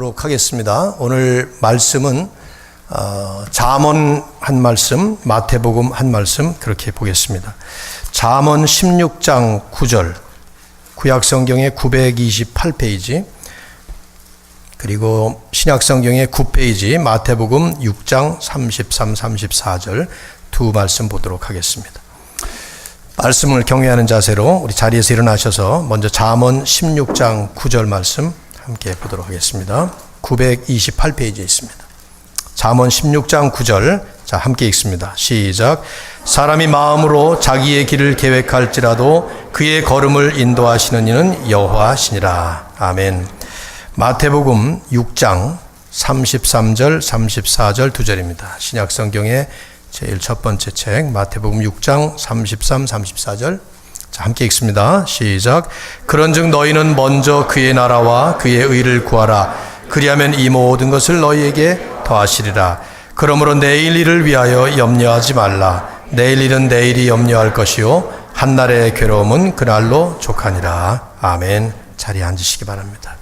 보도록 하겠습니다. 오늘 말씀은 잠언 한 말씀, 마태복음 한 말씀 그렇게 보겠습니다. 잠언 16장 9절, 구약성경의 928페이지, 그리고 신약성경의 9페이지, 마태복음 6장 33, 34절 두 말씀 보도록 하겠습니다. 말씀을 경외하는 자세로 우리 자리에서 일어나셔서 먼저 잠언 16장 9절 말씀 함께 보도록 하겠습니다. 928페이지에 있습니다. 잠언 16장 9절, 자 함께 읽습니다. 시작. 사람이 마음으로 자기의 길을 계획할지라도 그의 걸음을 인도하시는 이는 여호와시니라. 아멘. 마태복음 6장 33절, 34절 두 절입니다. 신약성경의 제일 첫 번째 책 마태복음 6장 33, 34절, 자 함께 읽습니다. 시작. 그런즉 너희는 먼저 그의 나라와 그의 의를 구하라. 그리하면 이 모든 것을 너희에게 더하시리라. 그러므로 내일 일을 위하여 염려하지 말라. 내일 일은 내일이 염려할 것이요 한날의 괴로움은 그날로 족하니라. 아멘. 자리에 앉으시기 바랍니다.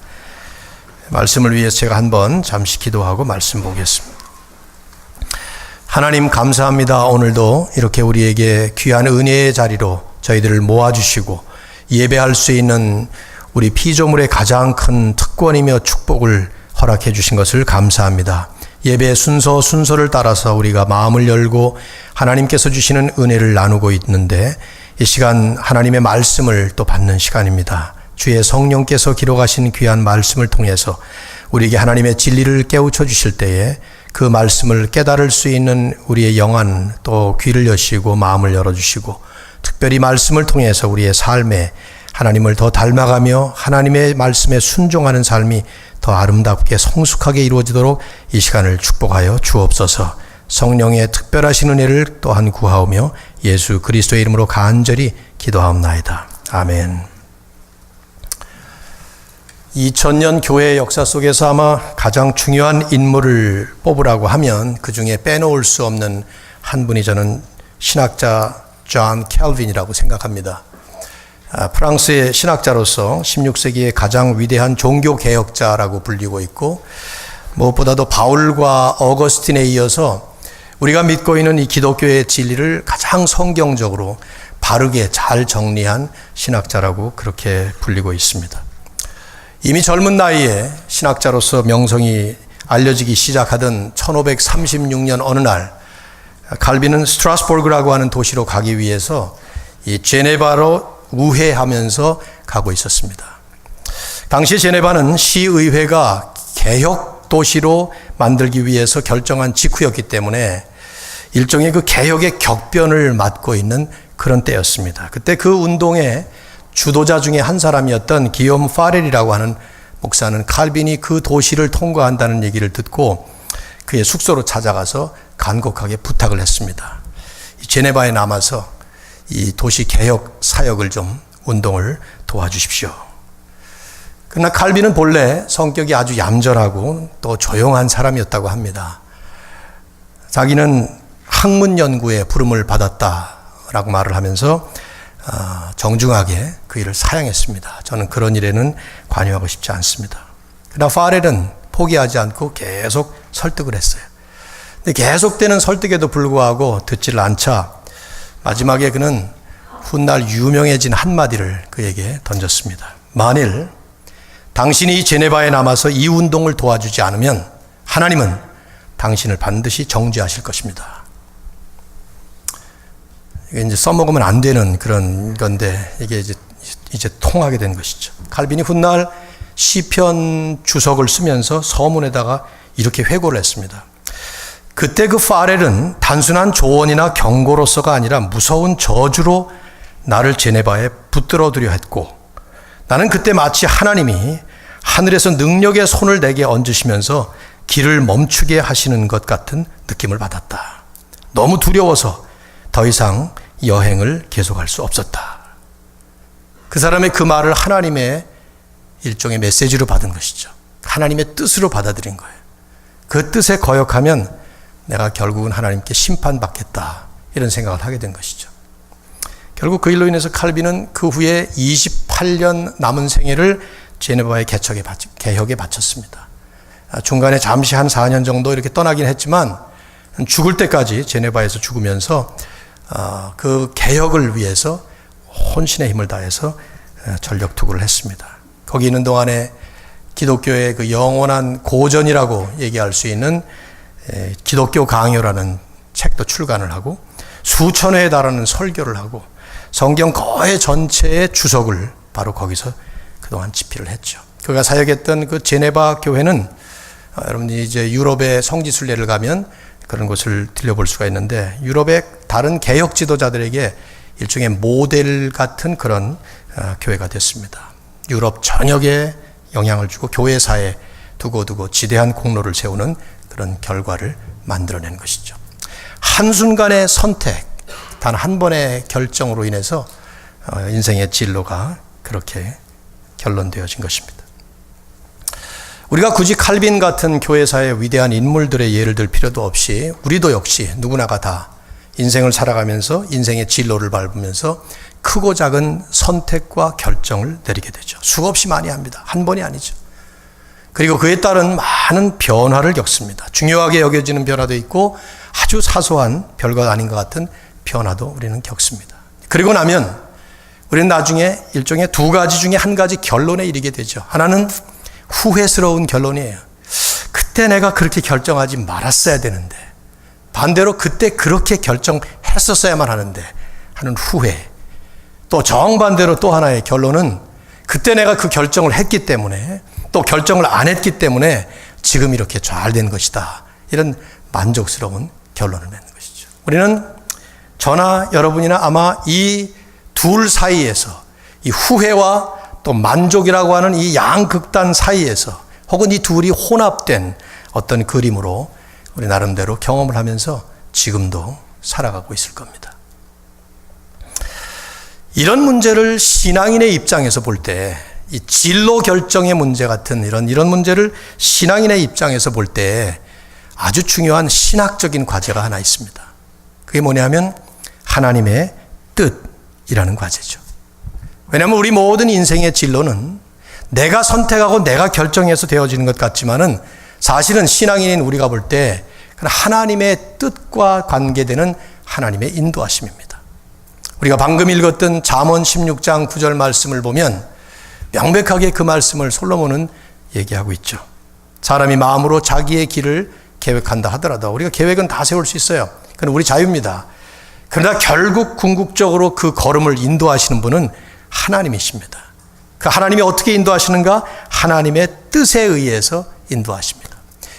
말씀을 위해서 제가 한번 잠시 기도하고 말씀 보겠습니다. 하나님 감사합니다. 오늘도 이렇게 우리에게 귀한 은혜의 자리로 저희들을 모아주시고 예배할 수 있는 우리 피조물의 가장 큰 특권이며 축복을 허락해 주신 것을 감사합니다. 예배의 순서를 따라서 우리가 마음을 열고 하나님께서 주시는 은혜를 나누고 있는데 이 시간 하나님의 말씀을 또 받는 시간입니다. 주의 성령께서 기록하신 귀한 말씀을 통해서 우리에게 하나님의 진리를 깨우쳐 주실 때에 그 말씀을 깨달을 수 있는 우리의 영안 또 귀를 여시고 마음을 열어주시고 특별히 말씀을 통해서 우리의 삶에 하나님을 더 닮아가며 하나님의 말씀에 순종하는 삶이 더 아름답게 성숙하게 이루어지도록 이 시간을 축복하여 주옵소서. 성령의 특별하신 은혜를 또한 구하오며 예수 그리스도의 이름으로 간절히 기도하옵나이다. 아멘. 2000년 교회의 역사 속에서 아마 가장 중요한 인물을 뽑으라고 하면 그 중에 빼놓을 수 없는 한 분이 저는 신학자 존 캘빈이라고 생각합니다. 프랑스의 신학자로서 16세기의 가장 위대한 종교개혁자라고 불리고 있고 무엇보다도 바울과 어거스틴에 이어서 우리가 믿고 있는 이 기독교의 진리를 가장 성경적으로 바르게 잘 정리한 신학자라고 그렇게 불리고 있습니다. 이미 젊은 나이에 신학자로서 명성이 알려지기 시작하던 1536년 어느 날 칼빈은 스트라스부르크라고 하는 도시로 가기 위해서 이 제네바로 우회하면서 가고 있었습니다. 당시 제네바는 시의회가 개혁 도시로 만들기 위해서 결정한 직후였기 때문에 일종의 그 개혁의 격변을 맞고 있는 그런 때였습니다. 그때 그 운동의 주도자 중에 한 사람이었던 기욤 파렐이라고 하는 목사는 칼빈이 그 도시를 통과한다는 얘기를 듣고 그의 숙소로 찾아가서 간곡하게 부탁을 했습니다. 제네바에 남아서 이 도시 개혁 사역을 좀 운동을 도와주십시오. 그러나 칼빈은 본래 성격이 아주 얌전하고 또 조용한 사람이었다고 합니다. 자기는 학문 연구에 부름을 받았다라고 말을 하면서 정중하게 그 일을 사양했습니다. 저는 그런 일에는 관여하고 싶지 않습니다. 그러나 파렐은 포기하지 않고 계속 설득을 했어요. 근데 계속되는 설득에도 불구하고 듣지를 않자 마지막에 그는 훗날 유명해진 한마디를 그에게 던졌습니다. 만일 당신이 이 제네바에 남아서 이 운동을 도와주지 않으면 하나님은 당신을 반드시 정죄하실 것입니다. 이게 이제 써먹으면 안 되는 그런 건데 이게 이제 통하게 된 것이죠. 칼빈이 훗날 시편 주석을 쓰면서 서문에다가 이렇게 회고를 했습니다. 그때 그 파렐은 단순한 조언이나 경고로서가 아니라 무서운 저주로 나를 제네바에 붙들어두려 했고 나는 그때 마치 하나님이 하늘에서 능력의 손을 내게 얹으시면서 길을 멈추게 하시는 것 같은 느낌을 받았다. 너무 두려워서 더 이상 여행을 계속할 수 없었다. 그 사람의 그 말을 하나님의 일종의 메시지로 받은 것이죠. 하나님의 뜻으로 받아들인 거예요. 그 뜻에 거역하면 내가 결국은 하나님께 심판받겠다 이런 생각을 하게 된 것이죠. 결국 그 일로 인해서 칼빈은 그 후에 28년 남은 생애를 제네바의 개혁에 바쳤습니다. 중간에 잠시 한 4년 정도 이렇게 떠나긴 했지만 죽을 때까지 제네바에서 죽으면서 그 개혁을 위해서 혼신의 힘을 다해서 전력 투구를 했습니다. 거기 있는 동안에 기독교의 그 영원한 고전이라고 얘기할 수 있는 기독교 강요라는 책도 출간을 하고 수천 회에 달하는 설교를 하고 성경 거의 전체의 주석을 바로 거기서 그동안 집필을 했죠. 그가 사역했던 그 제네바 교회는 여러분이 이제 유럽의 성지순례를 가면 그런 곳을 들려볼 수가 있는데 유럽의 다른 개혁 지도자들에게 일종의 모델 같은 그런 교회가 됐습니다. 유럽 전역에 영향을 주고 교회사에 두고두고 지대한 공로를 세우는 그런 결과를 만들어낸 것이죠. 한순간의 선택, 단 한 번의 결정으로 인해서 인생의 진로가 그렇게 결론되어진 것입니다. 우리가 굳이 칼빈 같은 교회사의 위대한 인물들의 예를 들 필요도 없이 우리도 역시 누구나가 다 인생을 살아가면서 인생의 진로를 밟으면서 크고 작은 선택과 결정을 내리게 되죠. 수없이 많이 합니다. 한 번이 아니죠. 그리고 그에 따른 많은 변화를 겪습니다. 중요하게 여겨지는 변화도 있고 아주 사소한 별것 아닌 것 같은 변화도 우리는 겪습니다. 그리고 나면 우리는 나중에 일종의 두 가지 중에 한 가지 결론에 이르게 되죠. 하나는 후회스러운 결론이에요. 그때 내가 그렇게 결정하지 말았어야 되는데, 반대로 그때 그렇게 결정했었어야만 하는데 하는 후회. 또 정반대로 또 하나의 결론은 그때 내가 그 결정을 했기 때문에 또 결정을 안 했기 때문에 지금 이렇게 잘 된 것이다. 이런 만족스러운 결론을 맺는 것이죠. 우리는 저나 여러분이나 아마 이 둘 사이에서 이 후회와 또 만족이라고 하는 이 양극단 사이에서 혹은 이 둘이 혼합된 어떤 그림으로 우리 나름대로 경험을 하면서 지금도 살아가고 있을 겁니다. 이런 문제를 신앙인의 입장에서 볼 때, 이 진로 결정의 문제 같은 이런 문제를 신앙인의 입장에서 볼 때 아주 중요한 신학적인 과제가 하나 있습니다. 그게 뭐냐면 하나님의 뜻이라는 과제죠. 왜냐하면 우리 모든 인생의 진로는 내가 선택하고 내가 결정해서 되어지는 것 같지만은 사실은 신앙인인 우리가 볼 때 하나님의 뜻과 관계되는 하나님의 인도하심입니다. 우리가 방금 읽었던 잠언 16장 9절 말씀을 보면 명백하게 그 말씀을 솔로몬은 얘기하고 있죠. 사람이 마음으로 자기의 길을 계획한다 하더라도 우리가 계획은 다 세울 수 있어요. 그건 우리 자유입니다. 그러나 결국 궁극적으로 그 걸음을 인도하시는 분은 하나님이십니다. 그 하나님이 어떻게 인도하시는가? 하나님의 뜻에 의해서 인도하십니다.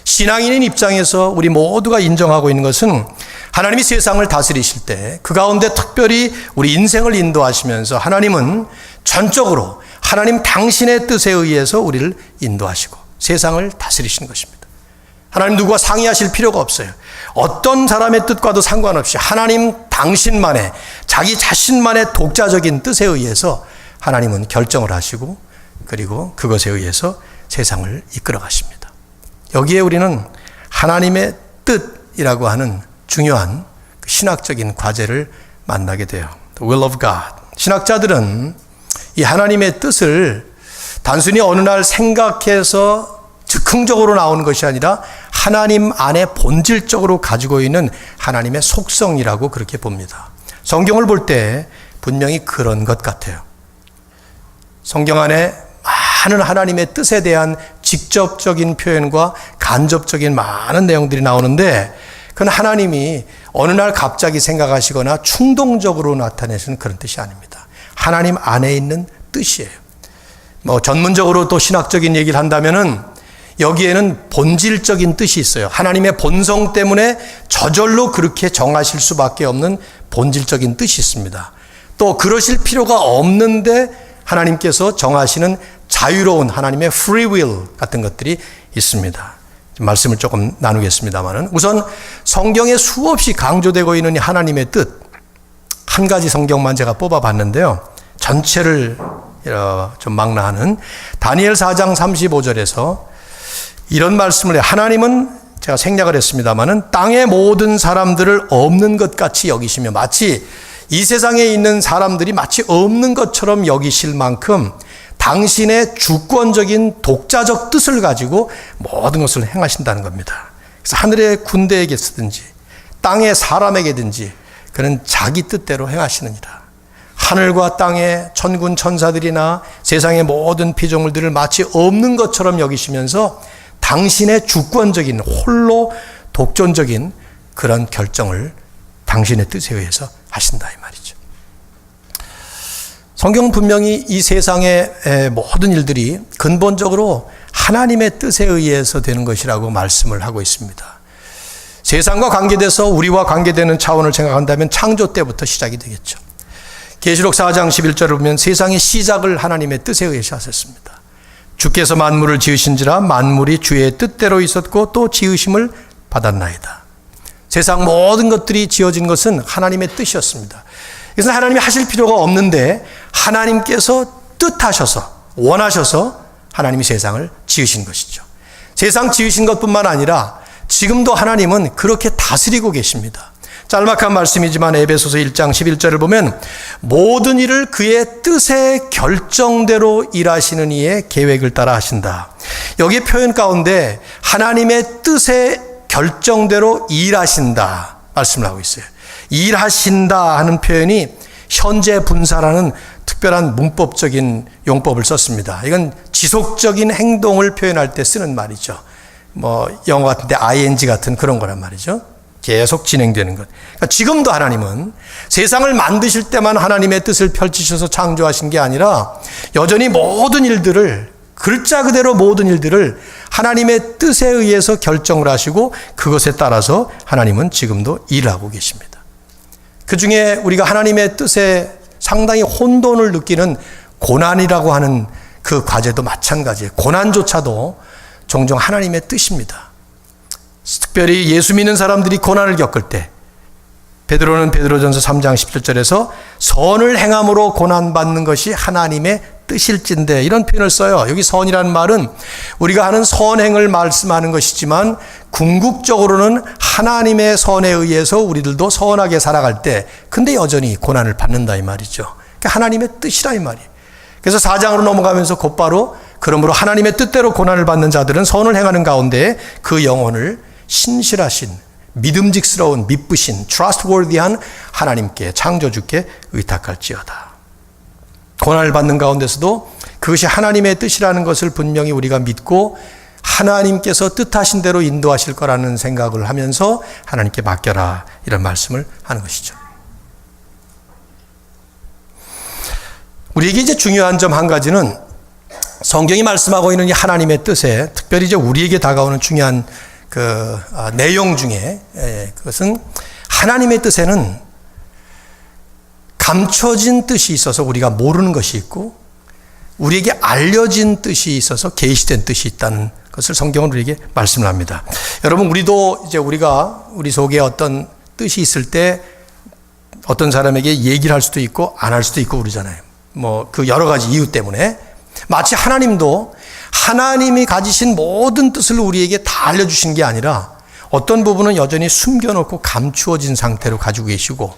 신앙인인 입장에서 우리 모두가 인정하고 있는 것은 하나님이 세상을 다스리실 때 그 가운데 특별히 우리 인생을 인도하시면서 하나님은 전적으로 하나님 당신의 뜻에 의해서 우리를 인도하시고 세상을 다스리시는 것입니다. 하나님 누구와 상의하실 필요가 없어요. 어떤 사람의 뜻과도 상관없이 하나님 당신만의 자기 자신만의 독자적인 뜻에 의해서 하나님은 결정을 하시고 그리고 그것에 의해서 세상을 이끌어 가십니다. 여기에 우리는 하나님의 뜻이라고 하는 중요한 신학적인 과제를 만나게 돼요. The will of God. 신학자들은 이 하나님의 뜻을 단순히 어느 날 생각해서 즉흥적으로 나오는 것이 아니라 하나님 안에 본질적으로 가지고 있는 하나님의 속성이라고 그렇게 봅니다. 성경을 볼 때 분명히 그런 것 같아요. 성경 안에 많은 하나님의 뜻에 대한 직접적인 표현과 간접적인 많은 내용들이 나오는데 그건 하나님이 어느 날 갑자기 생각하시거나 충동적으로 나타내시는 그런 뜻이 아닙니다. 하나님 안에 있는 뜻이에요. 전문적으로 또 신학적인 얘기를 한다면은 여기에는 본질적인 뜻이 있어요. 하나님의 본성 때문에 저절로 그렇게 정하실 수밖에 없는 본질적인 뜻이 있습니다. 또 그러실 필요가 없는데 하나님께서 정하시는 자유로운 하나님의 free will 같은 것들이 있습니다. 말씀을 조금 나누겠습니다만은 우선 성경에 수없이 강조되고 있는 하나님의 뜻, 한 가지 성경만 제가 뽑아봤는데요. 전체를 좀 망라하는 다니엘 4장 35절에서 이런 말씀을 해요. 하나님은 제가 생략을 했습니다마는 땅의 모든 사람들을 없는 것 같이 여기시며 마치 이 세상에 있는 사람들이 마치 없는 것처럼 여기실 만큼 당신의 주권적인 독자적 뜻을 가지고 모든 것을 행하신다는 겁니다. 그래서 하늘의 군대에게 쓰든지 땅의 사람에게든지 그는 자기 뜻대로 행하시느니라. 하늘과 땅의 천군 천사들이나 세상의 모든 피조물들을 마치 없는 것처럼 여기시면서 당신의 주권적인 홀로 독존적인 그런 결정을 당신의 뜻에 의해서 하신다 이 말이죠. 성경은 분명히 이 세상의 모든 일들이 근본적으로 하나님의 뜻에 의해서 되는 것이라고 말씀을 하고 있습니다. 세상과 관계돼서 우리와 관계되는 차원을 생각한다면 창조 때부터 시작이 되겠죠. 계시록 4장 11절을 보면 세상의 시작을 하나님의 뜻에 의해서 하셨습니다. 주께서 만물을 지으신지라 만물이 주의 뜻대로 있었고 또 지으심을 받았나이다. 세상 모든 것들이 지어진 것은 하나님의 뜻이었습니다. 그래서 하나님이 하실 필요가 없는데 하나님께서 뜻하셔서 원하셔서 하나님이 세상을 지으신 것이죠. 세상 지으신 것뿐만 아니라 지금도 하나님은 그렇게 다스리고 계십니다. 짤막한 말씀이지만 에베소서 1장 11절을 보면 모든 일을 그의 뜻의 결정대로 일하시는 이의 계획을 따라 하신다. 여기 표현 가운데 하나님의 뜻의 결정대로 일하신다 말씀을 하고 있어요. 일하신다 하는 표현이 현재 분사라는 특별한 문법적인 용법을 썼습니다. 이건 지속적인 행동을 표현할 때 쓰는 말이죠. 영어 같은 데 ing 같은 그런 거란 말이죠. 계속 진행되는 것. 그러니까 지금도 하나님은 세상을 만드실 때만 하나님의 뜻을 펼치셔서 창조하신 게 아니라 여전히 모든 일들을 글자 그대로 모든 일들을 하나님의 뜻에 의해서 결정을 하시고 그것에 따라서 하나님은 지금도 일하고 계십니다. 그 중에 우리가 하나님의 뜻에 상당히 혼돈을 느끼는 고난이라고 하는 그 과제도 마찬가지예요. 고난조차도 종종 하나님의 뜻입니다. 특별히 예수 믿는 사람들이 고난을 겪을 때 베드로는 베드로전서 3장 17절에서 선을 행함으로 고난받는 것이 하나님의 뜻일진데 이런 표현을 써요. 여기 선이라는 말은 우리가 하는 선행을 말씀하는 것이지만 궁극적으로는 하나님의 선에 의해서 우리들도 선하게 살아갈 때 근데 여전히 고난을 받는다 이 말이죠. 그러니까 하나님의 뜻이라 이 말이에요. 그래서 4장으로 넘어가면서 곧바로 그러므로 하나님의 뜻대로 고난을 받는 자들은 선을 행하는 가운데 그 영혼을 신실하신 믿음직스러운 미쁘신 trustworthy한 하나님께 창조주께 의탁할지어다. 고난을 받는 가운데서도 그것이 하나님의 뜻이라는 것을 분명히 우리가 믿고 하나님께서 뜻하신 대로 인도하실 거라는 생각을 하면서 하나님께 맡겨라 이런 말씀을 하는 것이죠. 우리에게 이제 중요한 점 한 가지는 성경이 말씀하고 있는 이 하나님의 뜻에 특별히 이제 우리에게 다가오는 중요한 내용 중에 그것은 하나님의 뜻에는 감춰진 뜻이 있어서 우리가 모르는 것이 있고 우리에게 알려진 뜻이 있어서 계시된 뜻이 있다는 것을 성경은 우리에게 말씀을 합니다. 여러분 우리도 이제 우리 속에 어떤 뜻이 있을 때 어떤 사람에게 얘기를 할 수도 있고 안 할 수도 있고 그러잖아요. 그 여러 가지 이유 때문에 마치 하나님도 하나님이 가지신 모든 뜻을 우리에게 다 알려주신 게 아니라 어떤 부분은 여전히 숨겨놓고 감추어진 상태로 가지고 계시고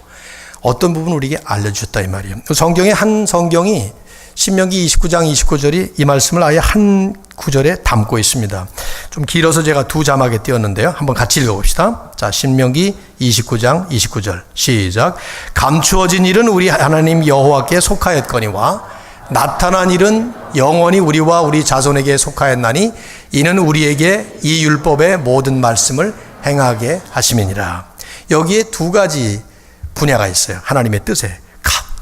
어떤 부분은 우리에게 알려주셨다 이 말이에요. 성경의 한 성경이 신명기 29장 29절이 이 말씀을 아예 한 구절에 담고 있습니다. 좀 길어서 제가 두 자막에 띄웠는데요. 한번 같이 읽어봅시다. 자, 신명기 29장 29절 시작. 감추어진 일은 우리 하나님 여호와께 속하였거니와 나타난 일은 영원히 우리와 우리 자손에게 속하였나니 이는 우리에게 이 율법의 모든 말씀을 행하게 하심이니라. 여기에 두 가지 분야가 있어요. 하나님의 뜻에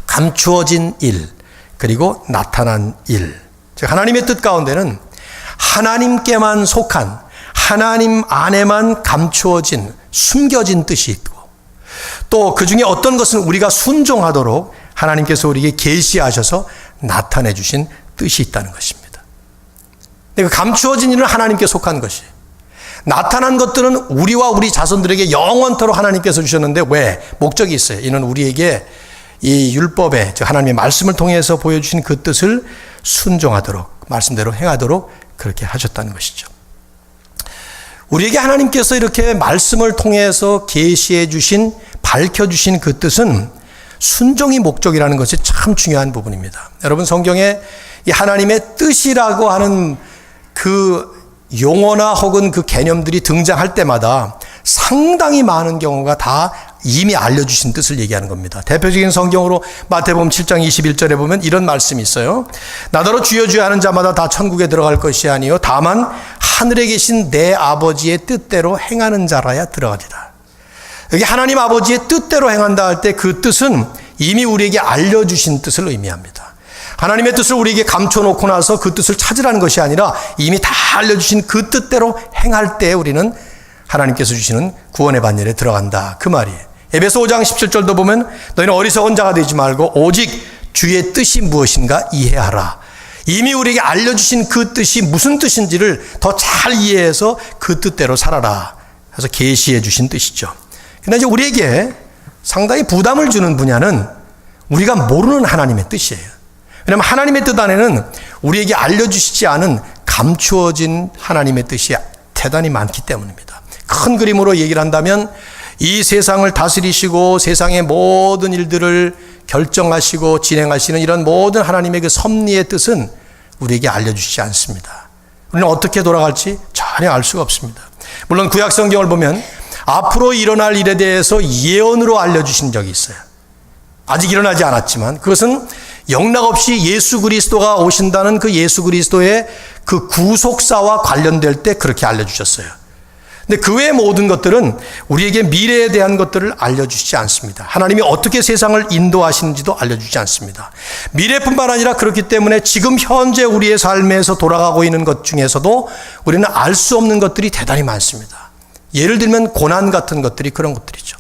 감추어진 일 그리고 나타난 일. 즉 하나님의 뜻 가운데는 하나님께만 속한 하나님 안에만 감추어진 숨겨진 뜻이 있고 또 그 중에 어떤 것은 우리가 순종하도록 하나님께서 우리에게 계시하셔서 나타내 주신 뜻이 있다는 것입니다. 그 감추어진 일은 하나님께 속한 것이에요. 나타난 것들은 우리와 우리 자손들에게 영원토록 하나님께서 주셨는데 왜? 목적이 있어요. 이는 우리에게 이 율법에 즉 하나님의 말씀을 통해서 보여주신 그 뜻을 순종하도록 말씀대로 행하도록 그렇게 하셨다는 것이죠. 우리에게 하나님께서 이렇게 말씀을 통해서 계시해 주신 밝혀주신 그 뜻은 순종이 목적이라는 것이 참 중요한 부분입니다. 여러분 성경에 이 하나님의 뜻이라고 하는 그 용어나 혹은 그 개념들이 등장할 때마다 상당히 많은 경우가 다 이미 알려주신 뜻을 얘기하는 겁니다. 대표적인 성경으로 마태복음 7장 21절에 보면 이런 말씀이 있어요. 나더러 주여 주여 하는 자마다 다 천국에 들어갈 것이 아니요 다만 하늘에 계신 내 아버지의 뜻대로 행하는 자라야 들어가리라. 여기 하나님 아버지의 뜻대로 행한다 할 때 그 뜻은 이미 우리에게 알려주신 뜻을 의미합니다. 하나님의 뜻을 우리에게 감춰놓고 나서 그 뜻을 찾으라는 것이 아니라 이미 다 알려주신 그 뜻대로 행할 때 우리는 하나님께서 주시는 구원의 반열에 들어간다, 그 말이에요. 에베소 5장 17절도 보면 너희는 어리석은 자가 되지 말고 오직 주의 뜻이 무엇인가 이해하라. 이미 우리에게 알려주신 그 뜻이 무슨 뜻인지를 더 잘 이해해서 그 뜻대로 살아라. 그래서 계시해 주신 뜻이죠. 그런데 이제 우리에게 상당히 부담을 주는 분야는 우리가 모르는 하나님의 뜻이에요. 왜냐하면 하나님의 뜻 안에는 우리에게 알려주시지 않은 감추어진 하나님의 뜻이 대단히 많기 때문입니다. 큰 그림으로 얘기를 한다면 이 세상을 다스리시고 세상의 모든 일들을 결정하시고 진행하시는 이런 모든 하나님의 그 섭리의 뜻은 우리에게 알려주시지 않습니다. 우리는 어떻게 돌아갈지 전혀 알 수가 없습니다. 물론 구약 성경을 보면 앞으로 일어날 일에 대해서 예언으로 알려주신 적이 있어요. 아직 일어나지 않았지만 그것은 영락없이 예수 그리스도가 오신다는 그 예수 그리스도의 그 구속사와 관련될 때 그렇게 알려주셨어요. 근데 그 외의 모든 것들은 우리에게 미래에 대한 것들을 알려주시지 않습니다. 하나님이 어떻게 세상을 인도하시는지도 알려주지 않습니다. 미래뿐만 아니라 그렇기 때문에 지금 현재 우리의 삶에서 돌아가고 있는 것 중에서도 우리는 알 수 없는 것들이 대단히 많습니다. 예를 들면 고난 같은 것들이 그런 것들이죠.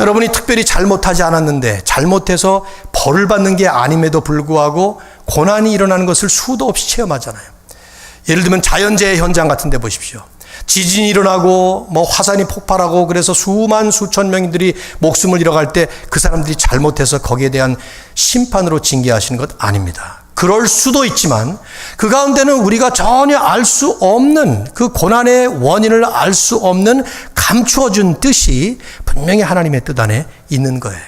여러분이 특별히 잘못하지 않았는데 잘못해서 벌을 받는 게 아님에도 불구하고 고난이 일어나는 것을 수도 없이 체험하잖아요. 예를 들면 자연재해 현장 같은 데 보십시오. 지진이 일어나고 화산이 폭발하고 그래서 수만 수천 명들이 목숨을 잃어갈 때 그 사람들이 잘못해서 거기에 대한 심판으로 징계하시는 것 아닙니다. 그럴 수도 있지만 그 가운데는 우리가 전혀 알 수 없는 그 고난의 원인을 알 수 없는 감추어준 뜻이 분명히 하나님의 뜻 안에 있는 거예요.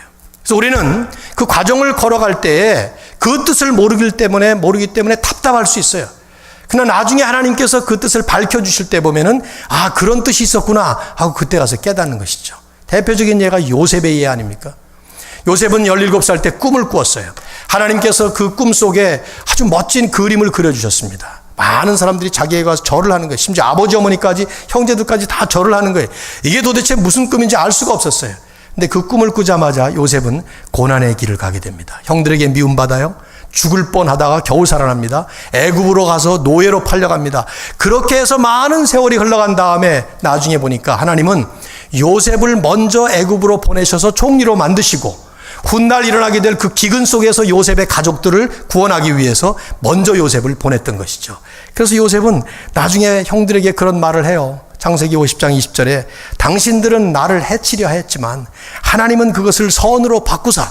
그래서 우리는 그 과정을 걸어갈 때에 그 뜻을 모르기 때문에 답답할 수 있어요. 그러나 나중에 하나님께서 그 뜻을 밝혀주실 때 보면은 아 그런 뜻이 있었구나 하고 그때 가서 깨닫는 것이죠. 대표적인 예가 요셉의 예 아닙니까? 요셉은 17살 때 꿈을 꾸었어요. 하나님께서 그 꿈 속에 아주 멋진 그림을 그려주셨습니다. 많은 사람들이 자기에게 가서 절을 하는 거예요. 심지어 아버지 어머니까지 형제들까지 다 절을 하는 거예요. 이게 도대체 무슨 꿈인지 알 수가 없었어요. 근데 그 꿈을 꾸자마자 요셉은 고난의 길을 가게 됩니다. 형들에게 미움받아요. 죽을 뻔하다가 겨우 살아납니다. 애굽으로 가서 노예로 팔려갑니다. 그렇게 해서 많은 세월이 흘러간 다음에 나중에 보니까 하나님은 요셉을 먼저 애굽으로 보내셔서 총리로 만드시고 훗날 일어나게 될 그 기근 속에서 요셉의 가족들을 구원하기 위해서 먼저 요셉을 보냈던 것이죠. 그래서 요셉은 나중에 형들에게 그런 말을 해요. 창세기 50장 20절에 당신들은 나를 해치려 했지만 하나님은 그것을 선으로 바꾸사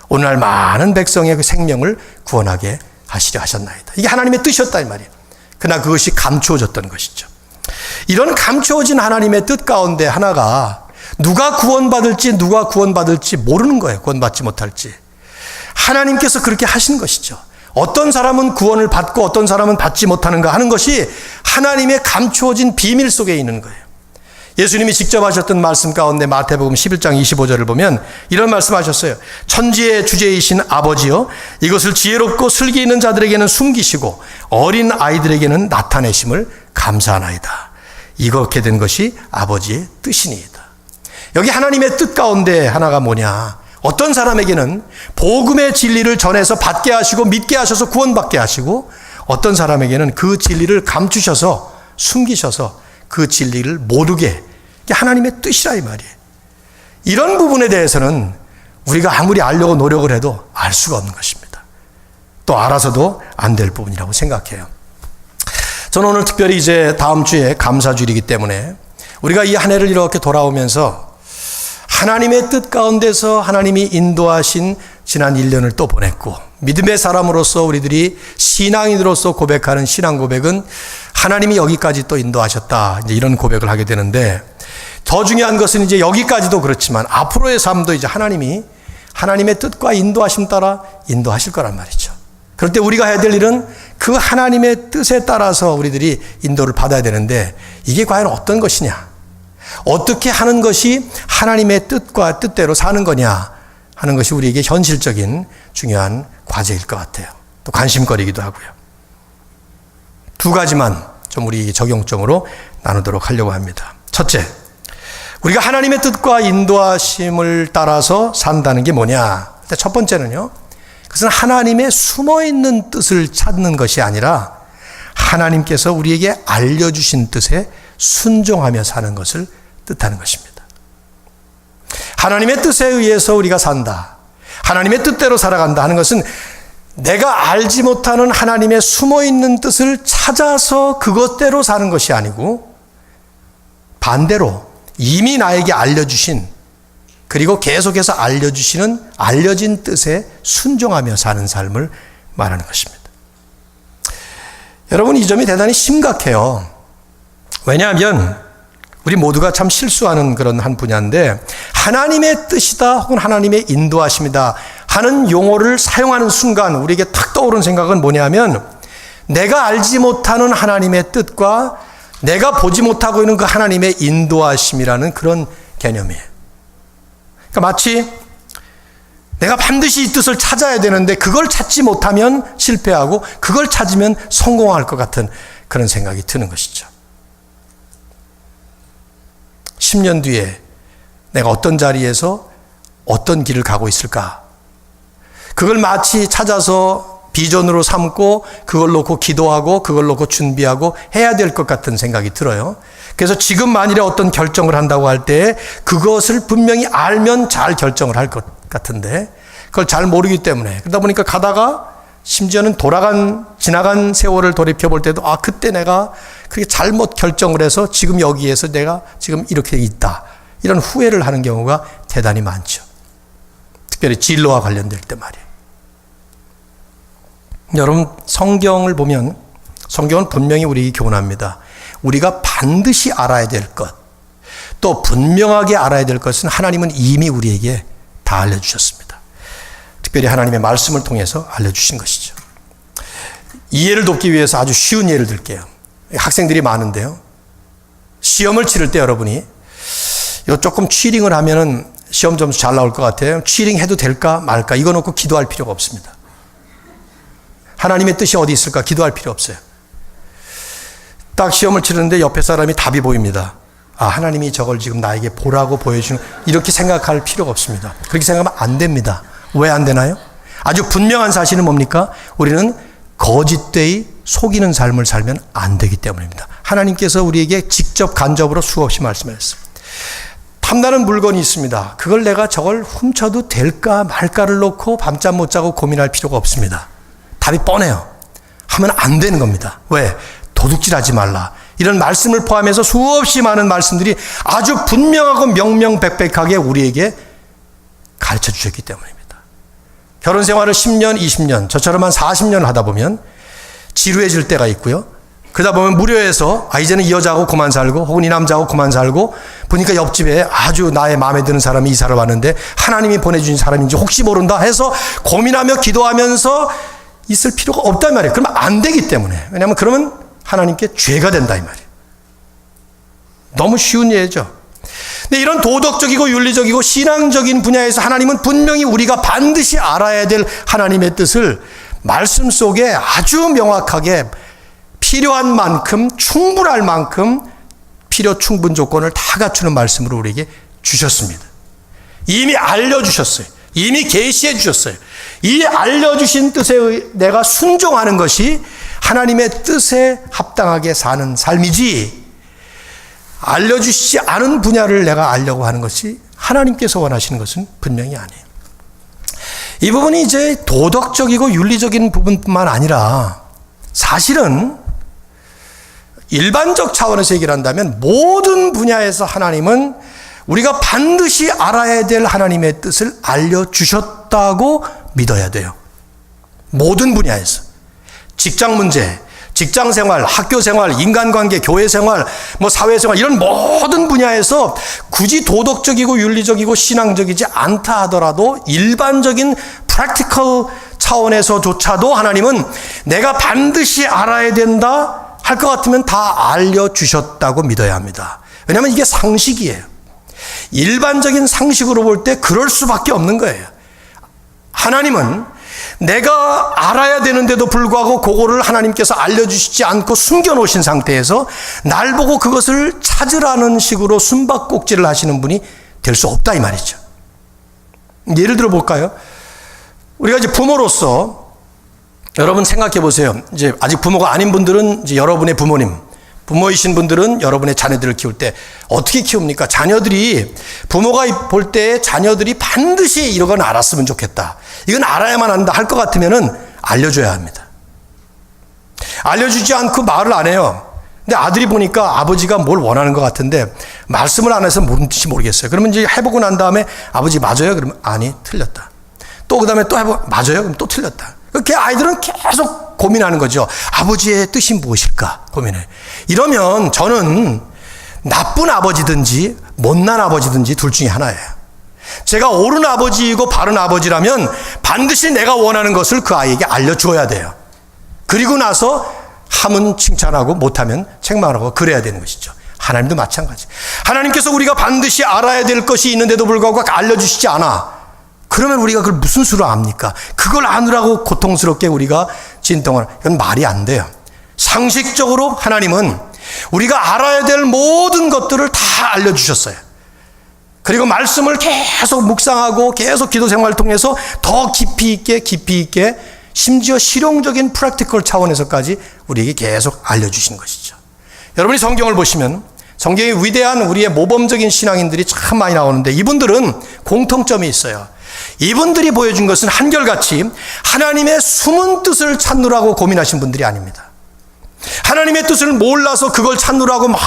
오늘날 많은 백성의 그 생명을 구원하게 하시려 하셨나이다. 이게 하나님의 뜻이었다 이 말이에요. 그러나 그것이 감추어졌던 것이죠. 이런 감추어진 하나님의 뜻 가운데 하나가 누가 구원받을지 모르는 거예요. 구원받지 못할지. 하나님께서 그렇게 하신 것이죠. 어떤 사람은 구원을 받고 어떤 사람은 받지 못하는가 하는 것이 하나님의 감추어진 비밀 속에 있는 거예요. 예수님이 직접 하셨던 말씀 가운데 마태복음 11장 25절을 보면 이런 말씀하셨어요. 천지의 주제이신 아버지여 이것을 지혜롭고 슬기 있는 자들에게는 숨기시고 어린 아이들에게는 나타내심을 감사하나이다. 이렇게 된 것이 아버지의 뜻이니이다. 여기 하나님의 뜻 가운데 하나가 뭐냐? 어떤 사람에게는 복음의 진리를 전해서 받게 하시고 믿게 하셔서 구원받게 하시고 어떤 사람에게는 그 진리를 감추셔서 숨기셔서 그 진리를 모르게 이게 하나님의 뜻이라 이 말이에요. 이런 부분에 대해서는 우리가 아무리 알려고 노력을 해도 알 수가 없는 것입니다. 또 알아서도 안 될 부분이라고 생각해요. 저는 오늘 특별히 이제 다음 주에 감사주일이기 때문에 우리가 이 한 해를 이렇게 돌아오면서 하나님의 뜻 가운데서 하나님이 인도하신 지난 1년을 또 보냈고 믿음의 사람으로서 우리들이 신앙인으로서 고백하는 신앙 고백은 하나님이 여기까지 또 인도하셨다. 이제 이런 고백을 하게 되는데 더 중요한 것은 이제 여기까지도 그렇지만 앞으로의 삶도 이제 하나님이 하나님의 뜻과 인도하심 따라 인도하실 거란 말이죠. 그럴 때 우리가 해야 될 일은 그 하나님의 뜻에 따라서 우리들이 인도를 받아야 되는데 이게 과연 어떤 것이냐? 어떻게 하는 것이 하나님의 뜻과 뜻대로 사는 거냐 하는 것이 우리에게 현실적인 중요한 과제일 것 같아요. 또 관심거리이기도 하고요. 두 가지만 좀 우리 적용점으로 나누도록 하려고 합니다. 첫째, 우리가 하나님의 뜻과 인도하심을 따라서 산다는 게 뭐냐? 첫 번째는요, 그것은 하나님의 숨어있는 뜻을 찾는 것이 아니라 하나님께서 우리에게 알려주신 뜻에 순종하며 사는 것을 뜻하는 것입니다. 하나님의 뜻에 의해서 우리가 산다, 하나님의 뜻대로 살아간다 하는 것은 내가 알지 못하는 하나님의 숨어있는 뜻을 찾아서 그것대로 사는 것이 아니고 반대로 이미 나에게 알려주신, 그리고 계속해서 알려주시는 알려진 뜻에 순종하며 사는 삶을 말하는 것입니다. 여러분, 이 점이 대단히 심각해요. 왜냐하면 우리 모두가 참 실수하는 그런 한 분야인데, 하나님의 뜻이다 혹은 하나님의 인도하심이다 하는 용어를 사용하는 순간 우리에게 탁 떠오르는 생각은 뭐냐면, 내가 알지 못하는 하나님의 뜻과 내가 보지 못하고 있는 그 하나님의 인도하심이라는 그런 개념이에요. 그러니까 마치 내가 반드시 이 뜻을 찾아야 되는데 그걸 찾지 못하면 실패하고 그걸 찾으면 성공할 것 같은 그런 생각이 드는 것이죠. 10년 뒤에 내가 어떤 자리에서 어떤 길을 가고 있을까? 그걸 마치 찾아서 비전으로 삼고 그걸 놓고 기도하고 그걸 놓고 준비하고 해야 될 것 같은 생각이 들어요. 그래서 지금 만일에 어떤 결정을 한다고 할 때 그것을 분명히 알면 잘 결정을 할 것 같은데 그걸 잘 모르기 때문에, 그러다 보니까 가다가 심지어는 지나간 세월을 돌이켜 볼 때도 그때 내가 그렇게 잘못 결정을 해서 지금 여기에서 내가 지금 이렇게 있다, 이런 후회를 하는 경우가 대단히 많죠. 특별히 진로와 관련될 때 말이에요. 여러분, 성경을 보면 성경은 분명히 우리에게 교훈합니다. 우리가 반드시 알아야 될 것, 또 분명하게 알아야 될 것은 하나님은 이미 우리에게 다 알려주셨습니다. 특별히 하나님의 말씀을 통해서 알려주신 것이죠. 이해를 돕기 위해서 아주 쉬운 예를 들게요. 학생들이 많은데요, 시험을 치를 때 여러분이 이거 조금 치링을 하면은 시험 점수 잘 나올 것 같아요. 치링 해도 될까 말까 이거 놓고 기도할 필요가 없습니다. 하나님의 뜻이 어디 있을까 기도할 필요 없어요. 딱 시험을 치르는데 옆에 사람이 답이 보입니다. 하나님이 저걸 지금 나에게 보라고 보여주는, 이렇게 생각할 필요가 없습니다. 그렇게 생각하면 안 됩니다. 왜 안 되나요? 아주 분명한 사실은 뭡니까? 우리는 거짓되이 속이는 삶을 살면 안 되기 때문입니다. 하나님께서 우리에게 직접 간접으로 수없이 말씀하셨습니다. 탐나는 물건이 있습니다. 그걸 내가 저걸 훔쳐도 될까 말까를 놓고 밤잠 못 자고 고민할 필요가 없습니다. 답이 뻔해요. 하면 안 되는 겁니다. 왜? 도둑질하지 말라. 이런 말씀을 포함해서 수없이 많은 말씀들이 아주 분명하고 명명백백하게 우리에게 가르쳐 주셨기 때문입니다. 결혼 생활을 10년, 20년, 저처럼 한 40년을 하다 보면 지루해질 때가 있고요. 그러다 보면 무료해서 이제는 이 여자하고 그만 살고 혹은 이 남자하고 그만 살고, 보니까 옆집에 아주 나의 마음에 드는 사람이 이사를 왔는데 하나님이 보내주신 사람인지 혹시 모른다 해서 고민하며 기도하면서 있을 필요가 없단 말이에요. 그러면 안 되기 때문에. 왜냐하면 그러면 하나님께 죄가 된다 이 말이에요. 너무 쉬운 예죠. 근데 이런 도덕적이고 윤리적이고 신앙적인 분야에서 하나님은 분명히 우리가 반드시 알아야 될 하나님의 뜻을 말씀 속에 아주 명확하게 필요한 만큼, 충분할 만큼 필요 충분 조건을 다 갖추는 말씀으로 우리에게 주셨습니다. 이미 알려주셨어요. 이미 계시해 주셨어요. 이 알려주신 뜻에 내가 순종하는 것이 하나님의 뜻에 합당하게 사는 삶이지, 알려주시지 않은 분야를 내가 알려고 하는 것이 하나님께서 원하시는 것은 분명히 아니에요. 이 부분이 이제 도덕적이고 윤리적인 부분뿐만 아니라 사실은 일반적 차원에서 얘기를 한다면 모든 분야에서 하나님은 우리가 반드시 알아야 될 하나님의 뜻을 알려주셨다고 믿어야 돼요. 모든 분야에서. 직장 문제, 직장 생활, 학교 생활, 인간관계, 교회 생활, 사회 생활, 이런 모든 분야에서 굳이 도덕적이고 윤리적이고 신앙적이지 않다 하더라도 일반적인 프랙티컬 차원에서조차도 하나님은 내가 반드시 알아야 된다 할 것 같으면 다 알려주셨다고 믿어야 합니다. 왜냐하면 이게 상식이에요. 일반적인 상식으로 볼 때 그럴 수밖에 없는 거예요. 하나님은 내가 알아야 되는데도 불구하고 그거를 하나님께서 알려주시지 않고 숨겨놓으신 상태에서 날 보고 그것을 찾으라는 식으로 숨바꼭질을 하시는 분이 될 수 없다 이 말이죠. 예를 들어 볼까요? 우리가 이제 부모로서 여러분 생각해 보세요. 이제 아직 부모가 아닌 분들은 이제 여러분의 부모이신 분들은 여러분의 자녀들을 키울 때 어떻게 키웁니까? 자녀들이 부모가 볼 때 자녀들이 반드시 이런 알았으면 좋겠다. 이건 알아야만 한다 할 것 같으면은 알려줘야 합니다. 알려주지 않고 말을 안 해요. 근데 아들이 보니까 아버지가 뭘 원하는 것 같은데 말씀을 안 해서 무슨 뜻인지 모르겠어요. 그러면 이제 해보고 난 다음에 아버지 맞아요? 그러면 아니 틀렸다. 또 그 다음에 또 해보고 맞아요? 그럼 또 틀렸다. 그렇게 아이들은 계속 고민하는 거죠. 아버지의 뜻이 무엇일까 고민해. 이러면 저는 나쁜 아버지든지 못난 아버지든지 둘 중에 하나예요. 제가 옳은 아버지이고 바른 아버지라면 반드시 내가 원하는 것을 그 아이에게 알려주어야 돼요. 그리고 나서 하면 칭찬하고 못하면 책망하고 그래야 되는 것이죠. 하나님도 마찬가지. 하나님께서 우리가 반드시 알아야 될 것이 있는데도 불구하고 알려주시지 않아. 그러면 우리가 그걸 무슨 수로 압니까? 그걸 아느라고 고통스럽게 우리가 진동을, 이건 말이 안 돼요. 상식적으로 하나님은 우리가 알아야 될 모든 것들을 다 알려주셨어요. 그리고 말씀을 계속 묵상하고 계속 기도 생활을 통해서 더 깊이 있게 심지어 실용적인 프랙티컬 차원에서까지 우리에게 계속 알려주신 것이죠. 여러분이 성경을 보시면 성경에 위대한 우리의 모범적인 신앙인들이 참 많이 나오는데 이분들은 공통점이 있어요. 이분들이 보여준 것은 한결같이 하나님의 숨은 뜻을 찾느라고 고민하신 분들이 아닙니다. 하나님의 뜻을 몰라서 그걸 찾느라고 막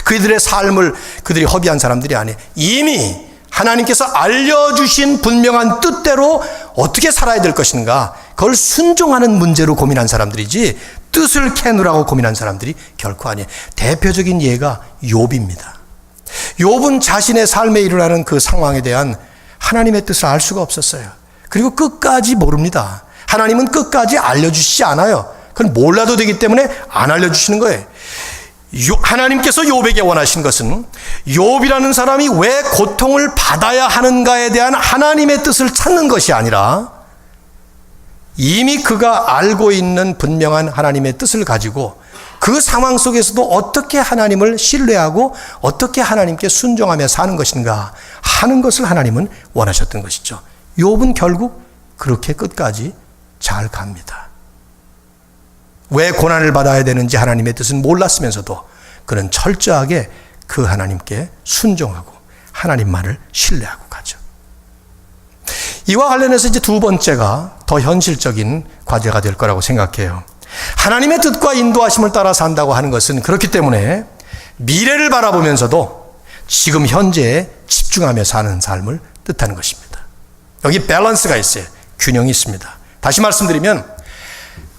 그들의 삶을 그들이 허비한 사람들이 아니에요. 이미 하나님께서 알려주신 분명한 뜻대로 어떻게 살아야 될 것인가 그걸 순종하는 문제로 고민한 사람들이지 뜻을 캐느라고 고민한 사람들이 결코 아니에요. 대표적인 예가 욥입니다. 욥은 자신의 삶에 일어나는 그 상황에 대한 하나님의 뜻을 알 수가 없었어요. 그리고 끝까지 모릅니다. 하나님은 끝까지 알려주시지 않아요. 그건 몰라도 되기 때문에 안 알려주시는 거예요. 하나님께서 욥에게 원하신 것은 욥이라는 사람이 왜 고통을 받아야 하는가에 대한 하나님의 뜻을 찾는 것이 아니라 이미 그가 알고 있는 분명한 하나님의 뜻을 가지고 그 상황 속에서도 어떻게 하나님을 신뢰하고 어떻게 하나님께 순종하며 사는 것인가 하는 것을 하나님은 원하셨던 것이죠. 욥은 결국 그렇게 끝까지 잘 갑니다. 왜 고난을 받아야 되는지 하나님의 뜻은 몰랐으면서도 그는 철저하게 그 하나님께 순종하고 하나님만을 신뢰하고 가죠. 이와 관련해서 이제 두 번째가 더 현실적인 과제가 될 거라고 생각해요. 하나님의 뜻과 인도하심을 따라 산다고 하는 것은 그렇기 때문에 미래를 바라보면서도 지금 현재에 집중하며 사는 삶을 뜻하는 것입니다. 여기 밸런스가 있어요. 균형이 있습니다. 다시 말씀드리면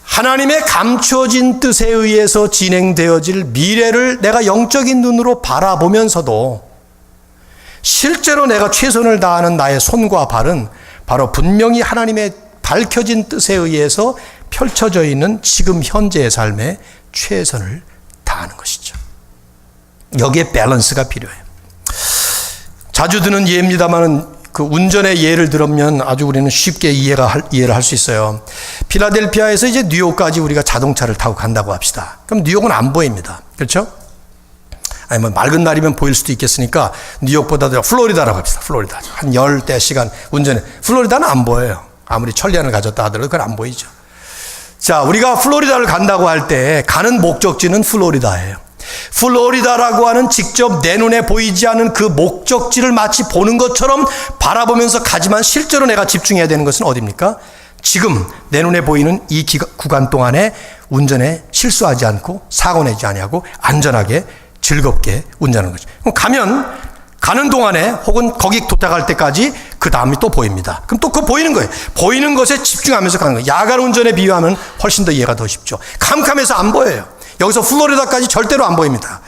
하나님의 감춰진 뜻에 의해서 진행되어질 미래를 내가 영적인 눈으로 바라보면서도 실제로 내가 최선을 다하는 나의 손과 발은 바로 분명히 하나님의 밝혀진 뜻에 의해서 펼쳐져 있는 지금 현재의 삶에 최선을 다하는 것이죠. 여기에 밸런스가 필요해요. 자주 드는 예입니다만 그 운전의 예를 들으면 아주 우리는 쉽게 이해를 할 수 있어요. 필라델피아에서 이제 뉴욕까지 우리가 자동차를 타고 간다고 합시다. 그럼 뉴욕은 안 보입니다. 그렇죠? 아니면 맑은 날이면 보일 수도 있겠으니까 뉴욕보다도 플로리다라고 합시다. 플로리다. 한 열대 시간 운전해. 플로리다는 안 보여요. 아무리 천리안을 가졌다 하더라도 그건 안 보이죠. 자, 우리가 플로리다를 간다고 할 때 가는 목적지는 플로리다예요. 플로리다라고 하는 직접 내 눈에 보이지 않는 그 목적지를 마치 보는 것처럼 바라보면서 가지만 실제로 내가 집중해야 되는 것은 어디입니까? 지금 내 눈에 보이는 이 구간 동안에 운전에 실수하지 않고 사고 내지 아니하고 안전하게 즐겁게 운전하는 거죠. 그럼 가는 동안에 혹은 거기 도착할 때까지 그 다음이 또 보입니다. 그럼 또 그거 보이는 거예요. 보이는 것에 집중하면서 가는 거예요. 야간 운전에 비유하면 훨씬 더 이해가 더 쉽죠. 캄캄해서 안 보여요. 여기서 플로리다까지 절대로 안 보입니다.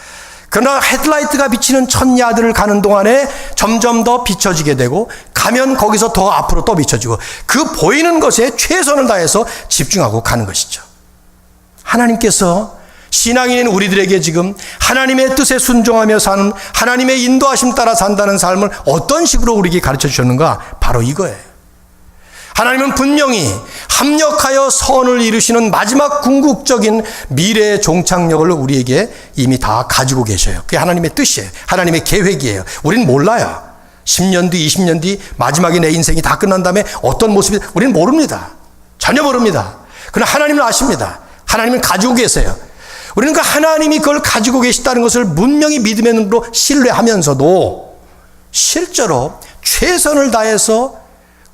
그러나 헤드라이트가 비치는 1000야드를 가는 동안에 점점 더 비춰지게 되고 가면 거기서 더 앞으로 또 비춰지고 그 보이는 것에 최선을 다해서 집중하고 가는 것이죠. 하나님께서 신앙인인 우리들에게 지금 하나님의 뜻에 순종하며 사는, 하나님의 인도하심 따라 산다는 삶을 어떤 식으로 우리에게 가르쳐 주셨는가? 바로 이거예요. 하나님은 분명히 합력하여 선을 이루시는 마지막 궁극적인 미래의 종착역을 우리에게 이미 다 가지고 계셔요. 그게 하나님의 뜻이에요. 하나님의 계획이에요. 우리는 몰라요. 10년 뒤, 20년 뒤 마지막에 내 인생이 다 끝난 다음에 어떤 모습이, 우리는 모릅니다. 전혀 모릅니다. 그러나 하나님은 아십니다. 하나님은 가지고 계세요. 우리는 그 하나님이 그걸 가지고 계시다는 것을 분명히 믿음의 눈으로 신뢰하면서도 실제로 최선을 다해서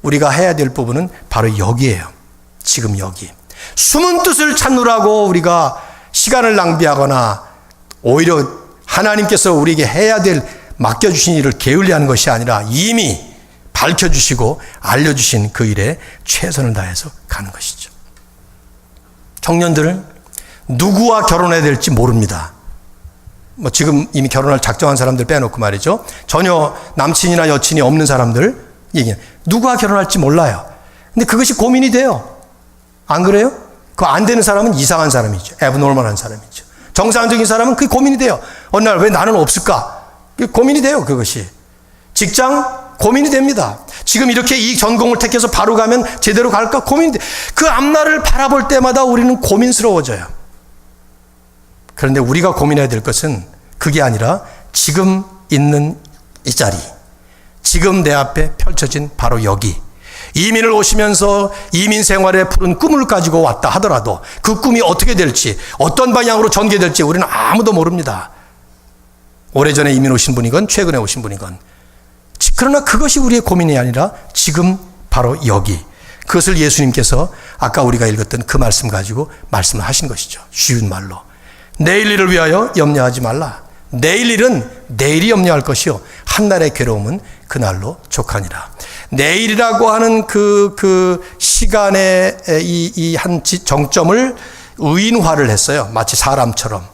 우리가 해야 될 부분은 바로 여기에요. 지금 여기. 숨은 뜻을 찾느라고 우리가 시간을 낭비하거나 오히려 하나님께서 우리에게 해야 될 맡겨주신 일을 게을리하는 것이 아니라 이미 밝혀주시고 알려주신 그 일에 최선을 다해서 가는 것이죠. 청년들은 누구와 결혼해야 될지 모릅니다. 지금 이미 결혼할 작정한 사람들 빼놓고 말이죠. 전혀 남친이나 여친이 없는 사람들 얘기해요. 누구와 결혼할지 몰라요. 근데 그것이 고민이 돼요. 안 그래요? 그거 안 되는 사람은 이상한 사람이죠. 애브노멀한 사람이죠. 정상적인 사람은 그게 고민이 돼요. 어느 날 왜 나는 없을까? 그게 고민이 돼요. 그것이. 직장 고민이 됩니다. 지금 이렇게 이 전공을 택해서 바로 가면 제대로 갈까? 고민이 돼. 그 앞날을 바라볼 때마다 우리는 고민스러워져요. 그런데 우리가 고민해야 될 것은 그게 아니라 지금 있는 이 자리, 지금 내 앞에 펼쳐진 바로 여기, 이민을 오시면서 이민 생활에 푸른 꿈을 가지고 왔다 하더라도 그 꿈이 어떻게 될지, 어떤 방향으로 전개될지 우리는 아무도 모릅니다. 오래전에 이민 오신 분이건 최근에 오신 분이건. 그러나 그것이 우리의 고민이 아니라 지금 바로 여기, 그것을 예수님께서 아까 우리가 읽었던 그 말씀 가지고 말씀을 하신 것이죠. 쉬운 말로. 내일 일을 위하여 염려하지 말라. 내일 일은 내일이 염려할 것이요 한날의 괴로움은 그날로 족하니라. 내일이라고 하는 그 시간의 이 한 정점을 의인화를 했어요. 마치 사람처럼.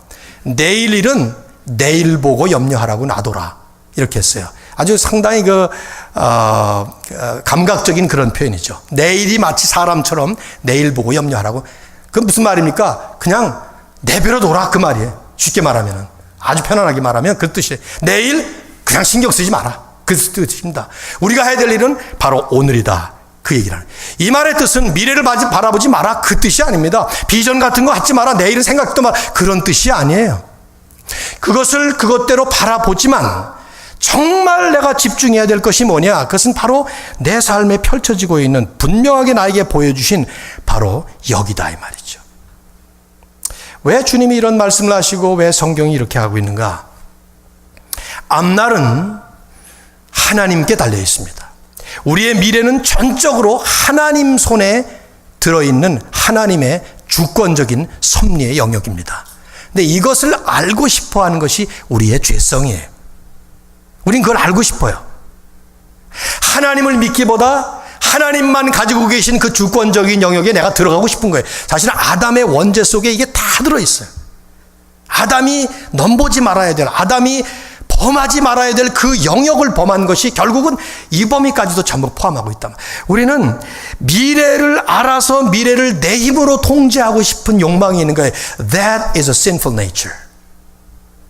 내일 일은 내일 보고 염려하라고 놔둬라. 이렇게 했어요. 아주 상당히 감각적인 그런 표현이죠. 내일이 마치 사람처럼 내일 보고 염려하라고. 그건 무슨 말입니까? 그냥 내버려 둬라 그 말이에요. 쉽게 말하면, 아주 편안하게 말하면 그 뜻이에요. 내일 그냥 신경 쓰지 마라. 그 뜻입니다. 우리가 해야 될 일은 바로 오늘이다. 그 얘기를 하는. 이 말의 뜻은 미래를 바라보지 마라. 그 뜻이 아닙니다. 비전 같은 거 갖지 마라. 내일은 생각도 마라. 그런 뜻이 아니에요. 그것을 그것대로 바라보지만 정말 내가 집중해야 될 것이 뭐냐? 그것은 바로 내 삶에 펼쳐지고 있는, 분명하게 나에게 보여주신 바로 여기다 이 말이죠. 왜 주님이 이런 말씀을 하시고 왜 성경이 이렇게 하고 있는가? 앞날은 하나님께 달려 있습니다. 우리의 미래는 전적으로 하나님 손에 들어있는 하나님의 주권적인 섭리의 영역입니다. 근데 이것을 알고 싶어 하는 것이 우리의 죄성이에요. 우린 그걸 알고 싶어요. 하나님을 믿기보다 하나님만 가지고 계신 그 주권적인 영역에 내가 들어가고 싶은 거예요. 사실은 아담의 원죄 속에 이게 다 들어있어요. 아담이 넘보지 말아야 될, 아담이 범하지 말아야 될 그 영역을 범한 것이 결국은 이 범위까지도 전부 포함하고 있다. 우리는 미래를 알아서 미래를 내 힘으로 통제하고 싶은 욕망이 있는 거예요. That is a sinful nature.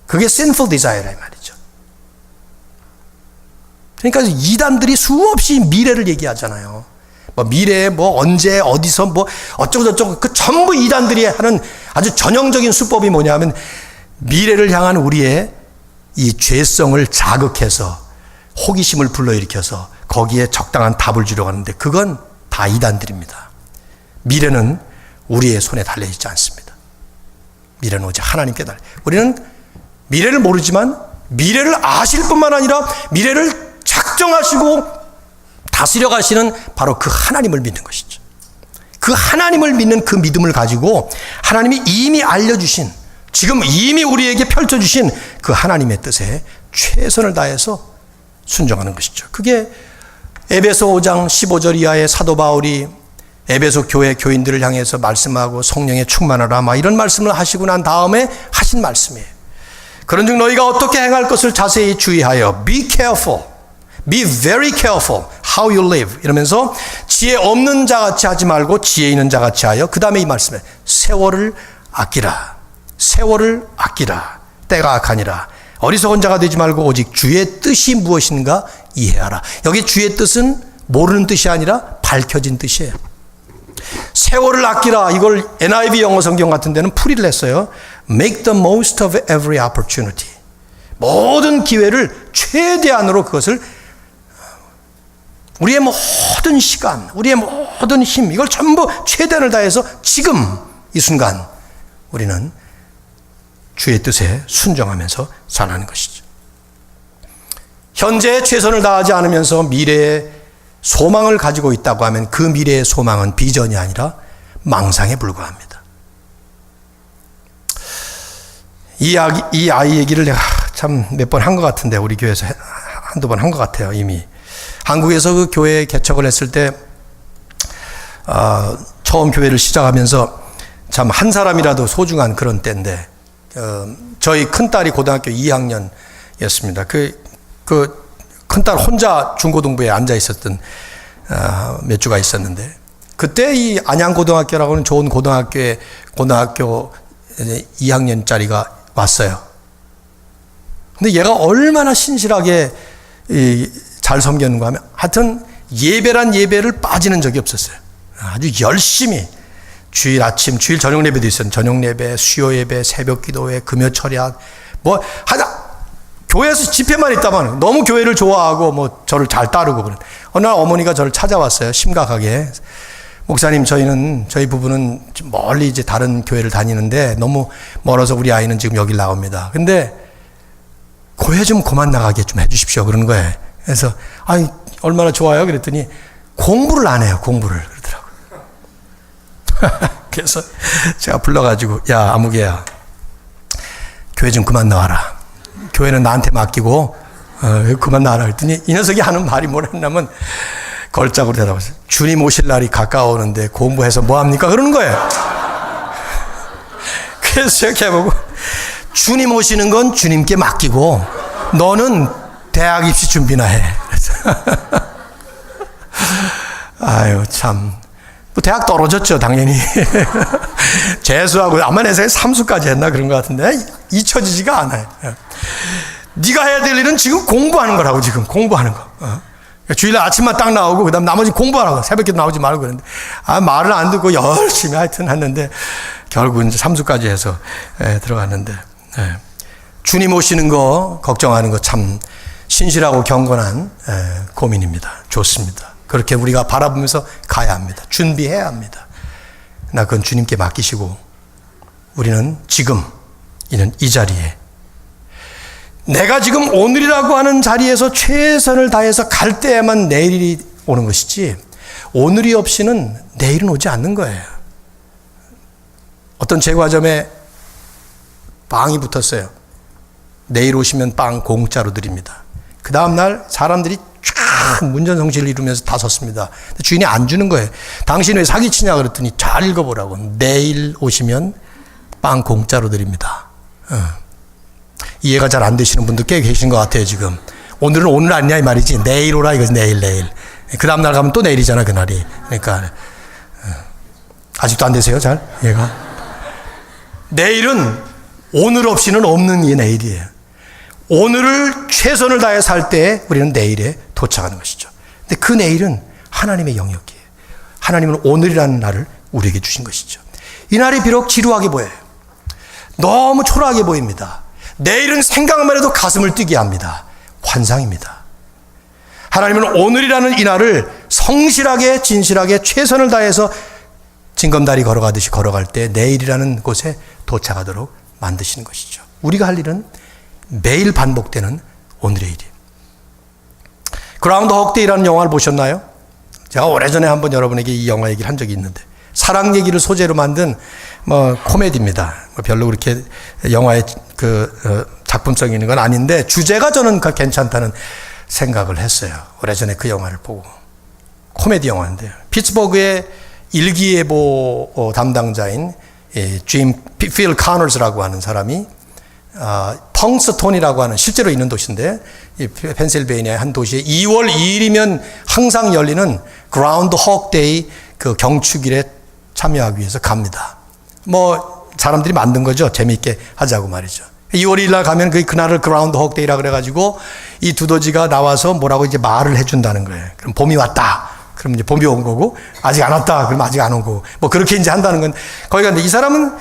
그게 sinful desire란 말이죠. 그러니까 이단들이 수없이 미래를 얘기하잖아요. 뭐 미래에 뭐 언제 어디서 뭐 어쩌고저쩌고, 그 전부 이단들이 하는 아주 전형적인 수법이 뭐냐면 미래를 향한 우리의 이 죄성을 자극해서 호기심을 불러일으켜서 거기에 적당한 답을 주려고 하는데 그건 다 이단들입니다. 미래는 우리의 손에 달려있지 않습니다. 미래는 오직 하나님께 달려. 우리는 미래를 모르지만 미래를 아실 뿐만 아니라 미래를 작정하시고 다스려 가시는 바로 그 하나님을 믿는 것이죠. 그 하나님을 믿는 그 믿음을 가지고 하나님이 이미 알려주신, 지금 이미 우리에게 펼쳐주신 그 하나님의 뜻에 최선을 다해서 순종하는 것이죠. 그게 에베소 5장 15절 이하의 사도 바울이 에베소 교회 교인들을 향해서 말씀하고 성령에 충만하라 막 이런 말씀을 하시고 난 다음에 하신 말씀이에요. 그런즉 너희가 어떻게 행할 것을 자세히 주의하여 be careful, be very careful how you live 이러면서 지혜 없는 자같이 하지 말고 지혜 있는 자같이 하여 그 다음에 이 말씀에 세월을 아끼라. 세월을 아끼라. 때가 악하니라. 어리석은 자가 되지 말고 오직 주의 뜻이 무엇인가 이해하라. 여기 주의 뜻은 모르는 뜻이 아니라 밝혀진 뜻이에요. 세월을 아끼라. 이걸 NIV 영어 성경 같은 데는 풀이를 했어요. Make the most of every opportunity. 모든 기회를 최대한으로 그것을 우리의 모든 시간, 우리의 모든 힘 이걸 전부 최대한을 다해서 지금 이 순간 우리는 주의 뜻에 순종하면서 살아가는 것이죠. 현재 최선을 다하지 않으면서 미래에 소망을 가지고 있다고 하면 그 미래의 소망은 비전이 아니라 망상에 불과합니다. 이 아이 얘기를 내가 참 몇 번 한 것 같은데 우리 교회에서 한두 번 한 것 같아요. 이미 한국에서 그 교회 개척을 했을 때 처음 교회를 시작하면서 참 한 사람이라도 소중한 그런 때인데 저희 큰딸이 고등학교 2학년이었습니다. 그 큰딸 혼자 중고등부에 앉아 있었던 몇 주가 있었는데 그때 이 안양고등학교라고 하는 좋은 고등학교 2학년짜리가 왔어요. 근데 얘가 얼마나 신실하게 잘 섬겼는가 하면 하여튼 예배란 예배를 빠지는 적이 없었어요. 아주 열심히 주일 아침, 주일 저녁 예배도 있었는데 저녁 예배, 수요 예배, 새벽 기도회, 금요 철야 뭐 하다 교회에서 집회만 있다만 너무 교회를 좋아하고 뭐 저를 잘 따르고 그런. 어느 날 어머니가 저를 찾아왔어요. 심각하게. 목사님, 저희 부부는 멀리 이제 다른 교회를 다니는데 너무 멀어서 우리 아이는 지금 여기 나옵니다. 근데 교회 좀 그만 나가게 좀 해주십시오. 그러는 거예요. 그래서 아니 얼마나 좋아요. 그랬더니 공부를 안 해요. 공부를 그러더라고요. 그래서 제가 불러가지고 야 아무개야 교회 좀 그만 나와라. 교회는 나한테 맡기고 그만 나와라 했더니 이 녀석이 하는 말이 뭐랬냐면 걸작으로 대답했어요. 주님 오실 날이 가까워오는데 공부해서 뭐합니까? 그러는 거예요. 그래서 제가 해보고 주님 오시는 건 주님께 맡기고 너는 대학 입시 준비나 해. 아유 참 뭐 대학 떨어졌죠 당연히. 재수하고 아마 내 생각에 삼수까지 했나 그런 것 같은데 잊혀지지가 않아요. 네가 해야 될 일은 지금 공부하는 거라고. 지금 공부하는 거. 주일날 아침만 딱 나오고 그 다음 나머지 공부하라고. 새벽에도 나오지 말고 그랬는데 말을 안 듣고 열심히 하여튼 했는데 결국 이제 삼수까지 해서 들어갔는데 주님 오시는 거 걱정하는 거 참 신실하고 경건한 고민입니다. 좋습니다. 그렇게 우리가 바라보면서 가야 합니다. 준비해야 합니다. 나 그건 주님께 맡기시고 우리는 지금 이는 이 자리에 내가 지금 오늘이라고 하는 자리에서 최선을 다해서 갈 때에만 내일이 오는 것이지 오늘이 없이는 내일은 오지 않는 거예요. 어떤 제과점에 빵이 붙었어요. 내일 오시면 빵 공짜로 드립니다. 그 다음날 사람들이 쫙 문전성시를 이루면서 다 섰습니다. 주인이 안 주는 거예요. 당신 왜 사기치냐 그랬더니 잘 읽어보라고. 내일 오시면 빵 공짜로 드립니다. 이해가 잘 안 되시는 분들 꽤 계신 것 같아요 지금. 오늘은 오늘 아니냐 이 말이지. 내일 오라 이거지. 내일. 그 다음날 가면 또 내일이잖아 그날이. 그러니까 아직도 안 되세요 잘 이해가? 내일은 오늘 없이는 없는 이 내일이에요. 오늘을 최선을 다해 살 때 우리는 내일에 도착하는 것이죠. 근데 그 내일은 하나님의 영역이에요. 하나님은 오늘이라는 날을 우리에게 주신 것이죠. 이 날이 비록 지루하게 보여요. 너무 초라하게 보입니다. 내일은 생각만 해도 가슴을 뛰게 합니다. 환상입니다. 하나님은 오늘이라는 이 날을 성실하게 진실하게 최선을 다해서 징검다리 걸어가듯이 걸어갈 때 내일이라는 곳에 도착하도록 만드시는 것이죠. 우리가 할 일은 매일 반복되는 오늘의 일이에요. 그라운드 헉데이라는 영화를 보셨나요? 제가 오래전에 한번 여러분에게 이 영화 얘기를 한 적이 있는데 사랑 얘기를 소재로 만든 코미디입니다. 별로 그렇게 영화의 작품성이 있는 건 아닌데 주제가 저는 괜찮다는 생각을 했어요. 오래전에 그 영화를 보고. 코미디 영화인데요. 피츠버그의 일기예보 담당자인 필 카너스라고 하는 사람이 펑스톤이라고 하는 실제로 있는 도시인데 이 펜실베이니아의 한 도시에 2월 2일이면 항상 열리는 그라운드 호크 데이 그 경축일에 참여하기 위해서 갑니다. 뭐 사람들이 만든 거죠. 재미있게 하자고 말이죠. 2월 1일 날 가면 그날을 그라운드 호크 데이라 그래가지고 이 두더지가 나와서 뭐라고 이제 말을 해준다는 거예요. 그럼 봄이 왔다. 그럼 이제 봄이 온 거고, 아직 안 왔다. 그럼 아직 안 온 거고. 뭐 그렇게 이제 한다는 건, 거기 갔는데 이 사람은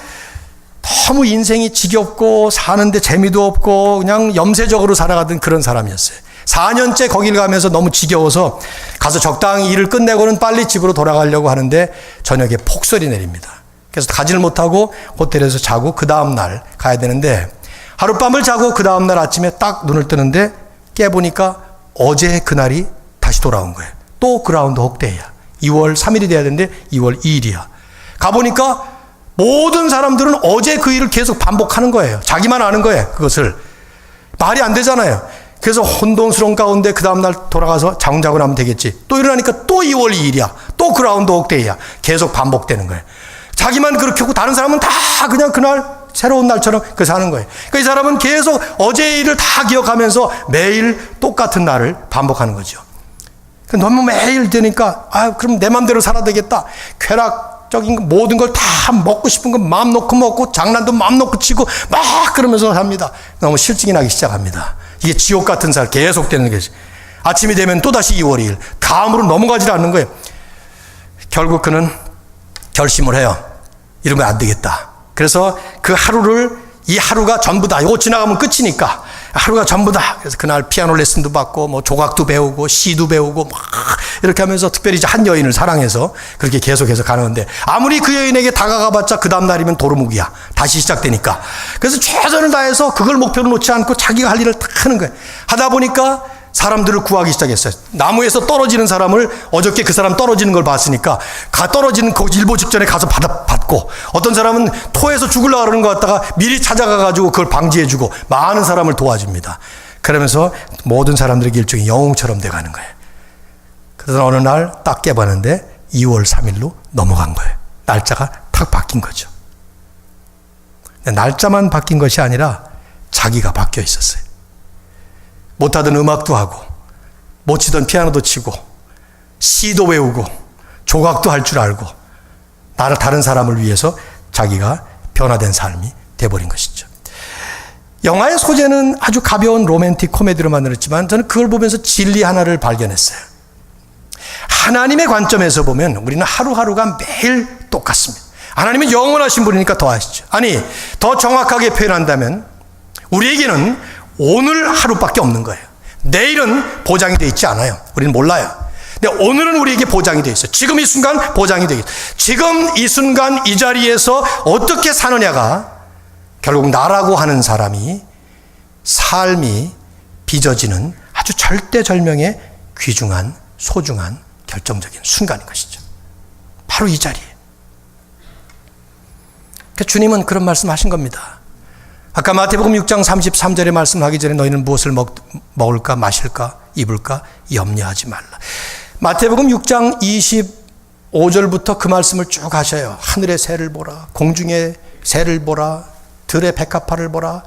너무 인생이 지겹고 사는데 재미도 없고 그냥 염세적으로 살아가던 그런 사람이었어요. 4년째 거기를 가면서 너무 지겨워서 가서 적당히 일을 끝내고는 빨리 집으로 돌아가려고 하는데 저녁에 폭설이 내립니다. 그래서 가지를 못하고 호텔에서 자고 그 다음날 가야 되는데 하룻밤을 자고 그 다음날 아침에 딱 눈을 뜨는데 깨보니까 어제 그날이 다시 돌아온 거예요. 또 그라운드 호크데이야. 2월 3일이 돼야 되는데 2월 2일이야. 가보니까 모든 사람들은 어제 그 일을 계속 반복하는 거예요. 자기만 아는 거예요. 그것을. 말이 안 되잖아요. 그래서 혼돈스러운 가운데 그 다음날 돌아가서 자고 나면 되겠지. 또 일어나니까 또 2월 2일이야. 또 그라운드 호크데이야. 계속 반복되는 거예요. 자기만 그렇게 하고 다른 사람은 다 그냥 그날 새로운 날처럼 그 사는 거예요. 그러니까 이 사람은 계속 어제의 일을 다 기억하면서 매일 똑같은 날을 반복하는 거죠. 너무 매일 되니까 그럼 내 맘대로 살아야 되겠다. 쾌락적인 모든 걸 다 먹고 싶은 거 마음 놓고 먹고 장난도 마음 놓고 치고 막 그러면서 삽니다. 너무 실증이 나기 시작합니다. 이게 지옥 같은 살 계속되는 것이. 아침이 되면 또다시 2월 2일. 다음으로 넘어가지 않는 거예요. 결국 그는 결심을 해요. 이러면 안 되겠다. 그래서 그 하루를 이 하루가 전부다. 이거 지나가면 끝이니까 하루가 전부다. 그래서 그날 피아노 레슨도 받고 뭐 조각도 배우고 시도 배우고 막 이렇게 하면서 특별히 이제 한 여인을 사랑해서 그렇게 계속해서 가는데 아무리 그 여인에게 다가가봤자 그 다음 날이면 도루묵이야. 다시 시작되니까. 그래서 최선을 다해서 그걸 목표로 놓지 않고 자기가 할 일을 다 하는 거예요. 하다 보니까 사람들을 구하기 시작했어요. 나무에서 떨어지는 사람을 어저께 그 사람 떨어지는 걸 봤으니까 떨어지는 그 일보 직전에 가서 받고 어떤 사람은 토해서 죽으려고 그러는 것 같다가 미리 찾아가가지고 그걸 방지해주고 많은 사람을 도와줍니다. 그러면서 모든 사람들에게 일종의 영웅처럼 돼가는 거예요. 그래서 어느 날 딱 깨봤는데 2월 3일로 넘어간 거예요. 날짜가 탁 바뀐 거죠. 날짜만 바뀐 것이 아니라 자기가 바뀌어 있었어요. 못하던 음악도 하고 못 치던 피아노도 치고 시도 외우고 조각도 할 줄 알고 다른 사람을 위해서 자기가 변화된 삶이 돼버린 것이죠. 영화의 소재는 아주 가벼운 로맨틱 코미디로 만들었지만 저는 그걸 보면서 진리 하나를 발견했어요. 하나님의 관점에서 보면 우리는 하루하루가 매일 똑같습니다. 하나님은 영원하신 분이니까 더 아시죠. 아니 더 정확하게 표현한다면 우리에게는 오늘 하루밖에 없는 거예요. 내일은 보장이 되어 있지 않아요. 우리는 몰라요. 근데 오늘은 우리에게 보장이 되어 있어요. 지금 이 순간 보장이 되어 있어요. 지금 이 순간 이 자리에서 어떻게 사느냐가 결국 나라고 하는 사람이 삶이 빚어지는 아주 절대절명의 귀중한 소중한 결정적인 순간인 것이죠. 바로 이 자리에. 그러니까 주님은 그런 말씀하신 겁니다. 아까 마태복음 6장 33절에 말씀하기 전에 너희는 무엇을 먹을까 마실까 입을까 염려하지 말라. 마태복음 6장 25절부터 그 말씀을 쭉 하셔요. 하늘의 새를 보라, 공중의 새를 보라, 들의 백합화를 보라.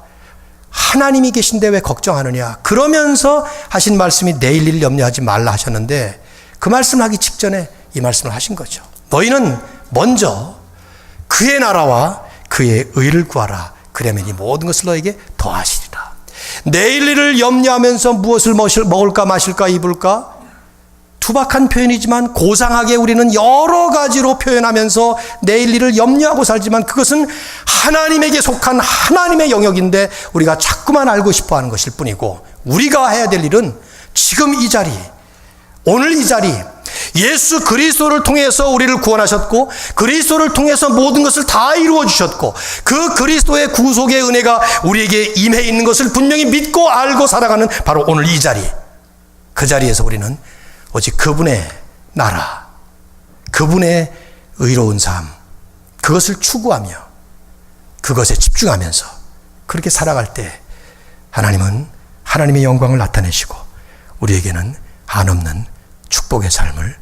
하나님이 계신데 왜 걱정하느냐. 그러면서 하신 말씀이 내일 일 염려하지 말라 하셨는데 그 말씀하기 직전에 이 말씀을 하신 거죠. 너희는 먼저 그의 나라와 그의 의를 구하라. 그러면 이 모든 것을 너에게 더하시리라. 내일 일을 염려하면서 무엇을 먹을까 마실까 입을까 투박한 표현이지만 고상하게 우리는 여러 가지로 표현하면서 내일 일을 염려하고 살지만 그것은 하나님에게 속한 하나님의 영역인데 우리가 자꾸만 알고 싶어하는 것일 뿐이고 우리가 해야 될 일은 지금 이 자리 오늘 이 자리 예수 그리스도를 통해서 우리를 구원하셨고 그리스도를 통해서 모든 것을 다 이루어 주셨고 그 그리스도의 구속의 은혜가 우리에게 임해 있는 것을 분명히 믿고 알고 살아가는 바로 오늘 이 자리 그 자리에서 우리는 오직 그분의 나라 그분의 의로운 삶 그것을 추구하며 그것에 집중하면서 그렇게 살아갈 때 하나님은 하나님의 영광을 나타내시고 우리에게는 한없는 축복의 삶을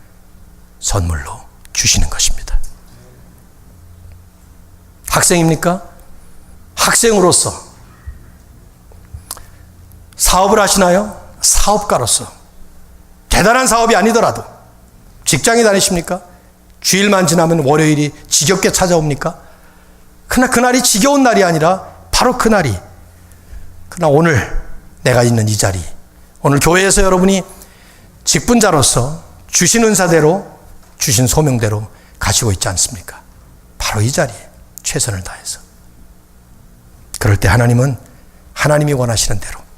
선물로 주시는 것입니다. 학생입니까? 학생으로서 사업을 하시나요? 사업가로서 대단한 사업이 아니더라도 직장에 다니십니까? 주일만 지나면 월요일이 지겹게 찾아옵니까? 그러나 그날이 지겨운 날이 아니라 바로 그날이, 그러나 오늘 내가 있는 이 자리, 오늘 교회에서 여러분이 직분자로서 주신 은사대로 주신 소명대로 가시고 있지 않습니까? 바로 이 자리에 최선을 다해서. 그럴 때 하나님은 하나님이 원하시는 대로,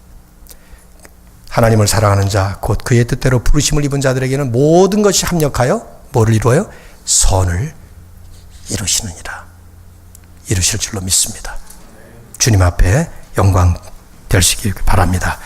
하나님을 사랑하는 자, 곧 그의 뜻대로 부르심을 입은 자들에게는 모든 것이 합력하여 뭐를 이루어요? 선을 이루시느니라. 이루실 줄로 믿습니다. 주님 앞에 영광 되시기 바랍니다.